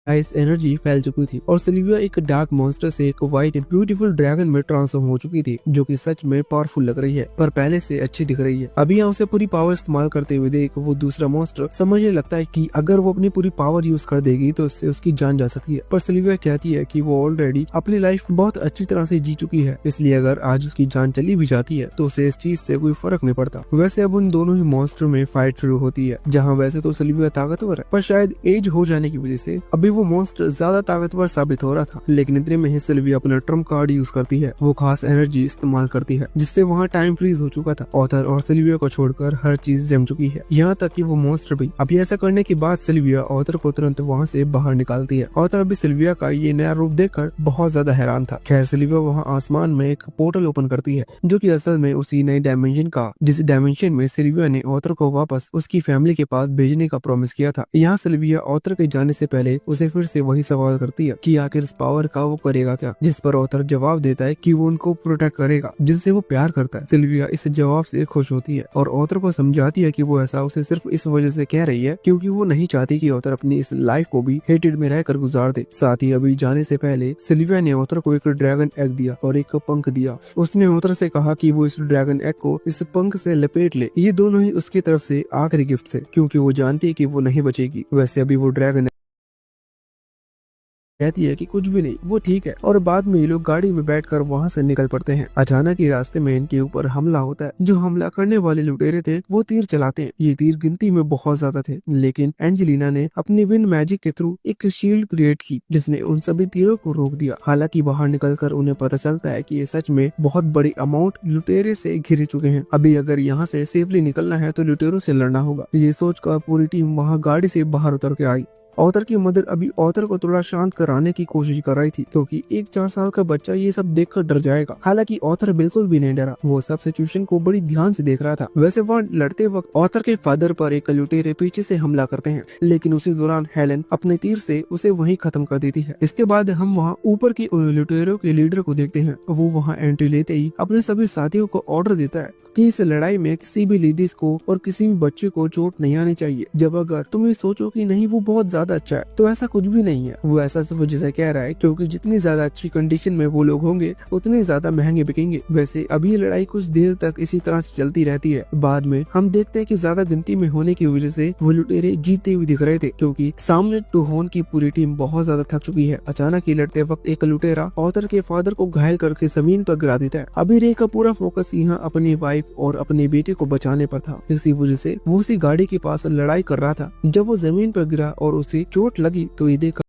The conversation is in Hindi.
आइस एनर्जी फैल चुकी थी और सिल्विया एक डार्क मॉन्स्टर से एक व्हाइट ब्यूटीफुल ड्रैगन में ट्रांसफॉर्म हो चुकी थी, जो कि सच में पावरफुल लग रही है पर पहले से अच्छी दिख रही है। अभी यहाँ उसे पूरी पावर इस्तेमाल करते हुए देख वो दूसरा मॉन्स्टर समझने लगता है कि अगर वो अपनी पूरी पावर यूज कर देगी तो इससे उसकी जान जा सकती है। पर सिल्विया कहती है कि वो ऑलरेडी अपनी लाइफ बहुत अच्छी तरह से जी चुकी है, इसलिए अगर आज उसकी जान चली भी जाती है तो उसे इस चीज से कोई फर्क नहीं पड़ता। वैसे अब उन दोनों ही मॉन्स्टर में फाइट शुरू होती है, जहाँ वैसे तो सिल्विया ताकतवर है पर शायद एज हो जाने की वजह से अभी वो मॉन्स्टर ज्यादा ताकतवर साबित हो रहा था। लेकिन इतने में ही सिल्विया अपना ट्रम्प कार्ड यूज करती है। वो खास एनर्जी इस्तेमाल करती है जिससे वहाँ टाइम फ्रीज हो चुका था। ऑथर और सिल्विया को छोड़कर हर चीज जम चुकी है, यहाँ तक कि वो मॉन्स्टर भी। अभी ऐसा करने के बाद सिल्विया ऑथर को तुरंत वहाँ से बाहर निकालती है। ऑथर अभी सिल्विया का ये नया रूप देखकर बहुत ज्यादा हैरान था। खैर सिल्विया वहाँ आसमान में एक पोर्टल ओपन करती है, जो कि असल में उसी नई डायमेंशन का, जिस डायमेंशन में सिल्विया ने ऑथर को वापस उसकी फैमिली के पास भेजने का प्रॉमिस किया था। यहाँ सिल्विया ऑथर के जाने से पहले उसे फिर से वही सवाल करती है कि आखिर इस पावर का वो करेगा क्या, जिस पर ऑथर जवाब देता है कि वो उनको प्रोटेक्ट करेगा जिनसे वो प्यार करता है। सिल्विया इस जवाब से खुश होती है और ऑथर को समझाती है कि वो ऐसा उसे सिर्फ इस वजह से कह रही है क्योंकि वो नहीं चाहती कि ऑथर अपनी इस लाइफ को भी हेटेड में रहकर गुजार दे। साथ ही अभी जाने से पहले सिल्विया ने ऑथर को एक ड्रैगन एग दिया और एक पंख दिया। उसने ऑथर से कहा कि वो इस ड्रैगन एग को इस पंख से लपेट ले। ये दोनों ही उसकी तरफ से आखिरी गिफ्ट थे क्योंकि वो जानती है कि वो नहीं बचेगी। वैसे अभी वो ड्रैगन कहती है कि कुछ भी नहीं, वो ठीक है। और बाद में ये लोग गाड़ी में बैठकर वहाँ से निकल पड़ते हैं। अचानक ही रास्ते में इनके ऊपर हमला होता है। जो हमला करने वाले लुटेरे थे वो तीर चलाते हैं। ये तीर गिनती में बहुत ज्यादा थे, लेकिन एंजेलिना ने अपनी विंड मैजिक के थ्रू एक शील्ड क्रिएट की जिसने उन सभी तीरों को रोक दिया। हालांकि बाहर निकलकर उन्हें पता चलता है कि ये सच में बहुत बड़ी अमाउंट लुटेरे से घिर चुके हैं। अभी अगर यहाँ से सेफली निकलना है तो लुटेरों से लड़ना होगा। ये सोचकर पूरी टीम वहाँ गाड़ी से बाहर उतर के आई। ऑथर की मदर अभी ऑथर को थोड़ा शांत कराने की कोशिश कर रही थी क्योंकि एक 4 साल का बच्चा ये सब देखकर डर जाएगा। हालांकि ऑथर बिल्कुल भी नहीं डरा, वो सब सिचुएशन को बड़ी ध्यान से देख रहा था। वैसे वहाँ लड़ते वक्त ऑथर के फादर पर एक लुटेरे पीछे से हमला करते हैं, लेकिन उसी दौरान हेलेन अपने तीर से उसे वहीं खत्म कर देती है। इसके बाद हम वहाँ ऊपर की लुटेरों के लीडर को देखते हैं। वो वहाँ एंट्री लेते ही अपने सभी साथियों को ऑर्डर देता है कि इस लड़ाई में किसी भी लेडीज को और किसी भी बच्चे को चोट नहीं आनी चाहिए। जब अगर तुम ये सोचो कि नहीं वो बहुत ज्यादा अच्छा है, तो ऐसा कुछ भी नहीं है। वो ऐसा सिर्फ वजह कह रहा है क्योंकि जितनी ज्यादा अच्छी कंडीशन में वो लोग होंगे उतने ज्यादा महंगे बिकेंगे। वैसे अभी ये लड़ाई कुछ देर तक इसी तरह से चलती रहती है। बाद में हम देखते हैं कि ज्यादा गिनती में होने की वजह से वो लुटेरे जीते हुए दिख रहे थे क्योंकि सामने टूहोन की पूरी टीम बहुत ज्यादा थक चुकी है। अचानक ही लड़ते वक्त एक लुटेरा ऑथर के फादर को घायल करके जमीन पर गिरा देता है। अभी रे का पूरा फोकस यहाँ अपनी वाइफ और अपने बेटे को बचाने पर था। इसी वजह से वो उसी गाड़ी के पास लड़ाई कर रहा था। जब वो जमीन पर गिरा और उसे चोट लगी तो ये देख